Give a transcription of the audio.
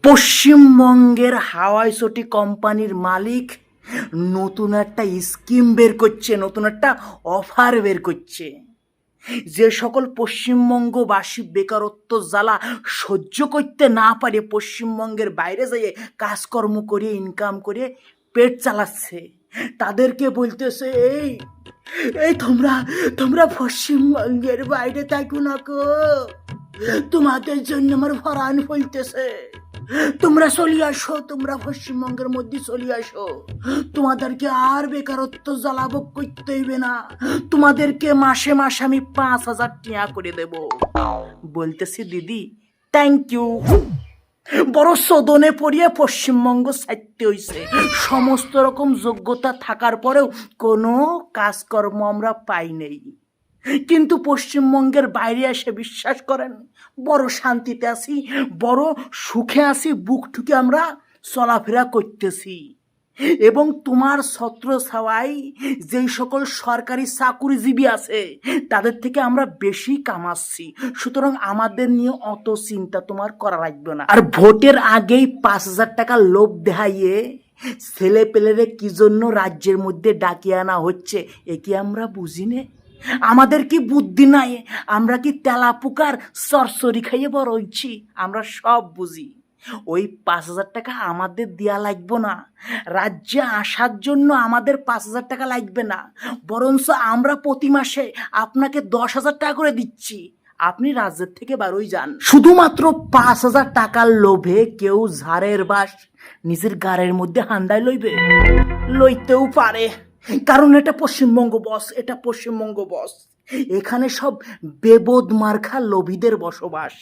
পশ্চিমবঙ্গের হাওয়াই চটি কোম্পানির মালিক নতুন একটা স্কিম বের করছে, নতুন একটা অফার বের করছে। যে সকল পশ্চিমবঙ্গবাসী বেকারত্ব জ্বালা সহ্য করতে না পারে পশ্চিমবঙ্গের বাইরে যেয়ে কাজকর্ম করে ইনকাম করে পেট চালাচ্ছে, তাদেরকে বলতেছে এই এই তোমরা তোমরা পশ্চিমবঙ্গের বাইরে থাকো না গো, তোমাদের জন্য আমার ভরান ফলতেছে, তোমরা চলে আসো, তোমরা পশ্চিমবঙ্গের মধ্যে চলে আসো, তোমাদেরকে আর বেকারত্ব জ্বালাবো করতে হইবে না, তোমাদেরকে মাসে মাসে আমি 5,000 টাকা করে দেব। বলতেছি দিদি থ্যাংক ইউ, বড় সদনে পড়িয়ে পশ্চিমবঙ্গ ছাড়তে হইছে। সমস্ত রকম যোগ্যতা থাকার পরেও কোনো কাজকর্ম আমরা পাই নেই, কিন্তু পশ্চিমবঙ্গের বাইরে এসে বিশ্বাস করেন বড় শান্তিতে আছি, বড় সুখে আছি, বুক ঠুকে আমরা চলাফেরা করতেছি। এবং তোমার ছত্র ছাওয়াই যেই সকল সরকারি চাকুরিজীবী আছে তাদের থেকে আমরা বেশি কামাচ্ছি, সুতরাং আমাদের নিয়ে অত চিন্তা তোমার করা লাগবে না। আর ভোটের আগেই 5,000 টাকা লোভ দেখাইয়ে ছেলে পেলেরে কি জন্য রাজ্যের মধ্যে ডাকিয়ে আনা হচ্ছে এ কি আমরা বুঝি না? আমাদের কি বুদ্ধি নাই? আমরা কি তেলা পোকার সরসরি খাইয়ে বড় হইছি? আমরা সব বুঝি। ওই 5,000 টাকা আমাদের দেয়া লাগবে না, রাজ্যে আসার জন্য আমাদের 5,000 টাকা লাগবে না, বরঞ্চ আমরা প্রতি মাসে আপনাকে 10,000 টাকা করে দিচ্ছি, আপনি রাজ্যের থেকে বারোই যান। শুধুমাত্র 5,000 টাকার লোভে কেউ ঝাড়ের বাস নিজের গাড়ের মধ্যে হান্দায় লইতেও পারে, কারণ এটা পশ্চিমবঙ্গ বস, এটা পশ্চিমবঙ্গ বস, এখানে সব বেবোধ মার্খা লোভীদের বসবাস।